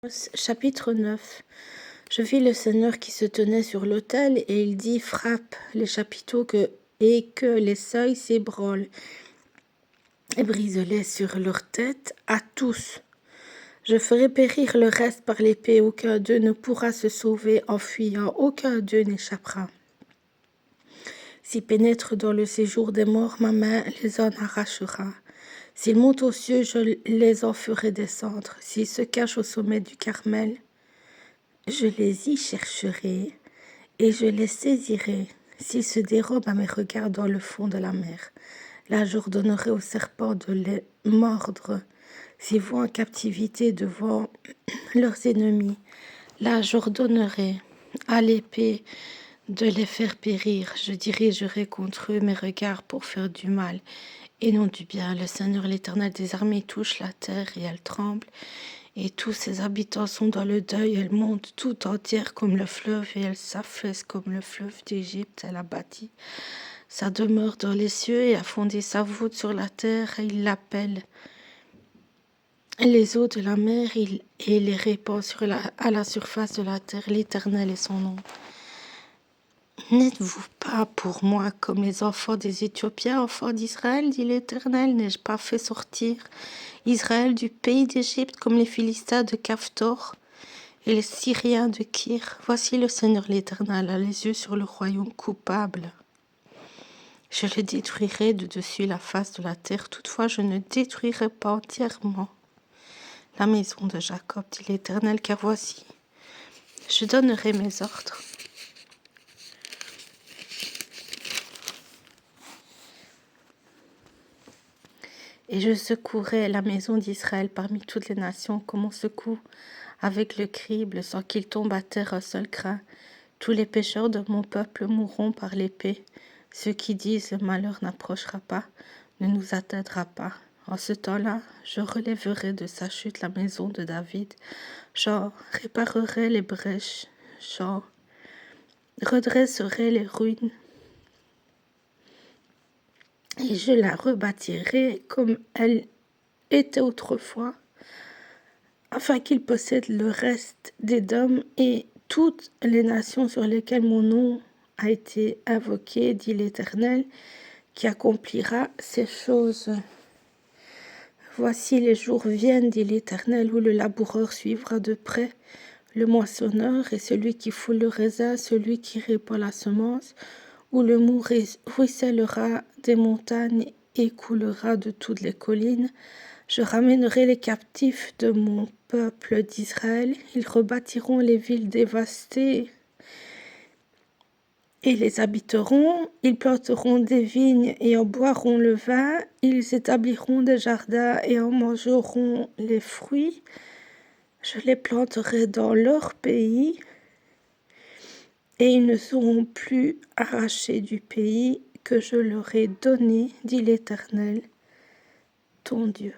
Chapitre 9. Je vis le Seigneur qui se tenait sur l'autel, et il dit: frappe les chapiteaux et que les seuils s'ébranlent, et brise-les sur leur tête à tous. Je ferai périr le reste par l'épée, aucun d'eux ne pourra se sauver en fuyant, aucun d'eux n'échappera. S'ils pénètrent dans le séjour des morts, ma main les en arrachera. S'ils montent aux cieux, je les en ferai descendre. S'ils se cachent au sommet du Carmel, je les y chercherai et je les saisirai. S'ils se dérobent à mes regards dans le fond de la mer, là j'ordonnerai aux serpents de les mordre. S'ils vont en captivité devant leurs ennemis, là j'ordonnerai à l'épée de les faire périr. Je dirigerai contre eux mes regards pour faire du mal et non du bien. Le Seigneur l'Éternel des armées touche la terre et elle tremble. Et tous ses habitants sont dans le deuil. Elle monte tout entière comme le fleuve et elle s'affaisse comme le fleuve d'Égypte. Elle a bâti sa demeure dans les cieux et a fondé sa voûte sur la terre. Et il l'appelle les eaux de la mer et les répand à la surface de la terre. L'Éternel est son nom. N'êtes-vous pas pour moi comme les enfants des Éthiopiens, enfants d'Israël, dit l'Éternel? N'ai-je pas fait sortir Israël du pays d'Égypte comme les Philistins de Caphtor et les Syriens de Kir? Voici le Seigneur l'Éternel a les yeux sur le royaume coupable. Je le détruirai de dessus la face de la terre, toutefois je ne détruirai pas entièrement la maison de Jacob, dit l'Éternel, car voici, je donnerai mes ordres. Et je secouerai la maison d'Israël parmi toutes les nations, comme on secoue avec le crible, sans qu'il tombe à terre un seul crin. Tous les pécheurs de mon peuple mourront par l'épée. Ceux qui disent le malheur n'approchera pas, ne nous atteindra pas. En ce temps-là, je relèverai de sa chute la maison de David. J'en réparerai les brèches, j'en redresserai les ruines. Et je la rebâtirai comme elle était autrefois, afin qu'il possède le reste d'Édom et toutes les nations sur lesquelles mon nom a été invoqué, dit l'Éternel, qui accomplira ces choses. Voici les jours viennent, dit l'Éternel, où le laboureur suivra de près le moissonneur et celui qui foule le raisin, celui qui répand la semence, où le mou ruissellera des montagnes et coulera de toutes les collines. Je ramènerai les captifs de mon peuple d'Israël. Ils rebâtiront les villes dévastées et les habiteront. Ils planteront des vignes et en boiront le vin. Ils établiront des jardins et en mangeront les fruits. Je les planterai dans leur pays et ils ne seront plus arrachés du pays que je leur ai donné, dit l'Éternel, ton Dieu.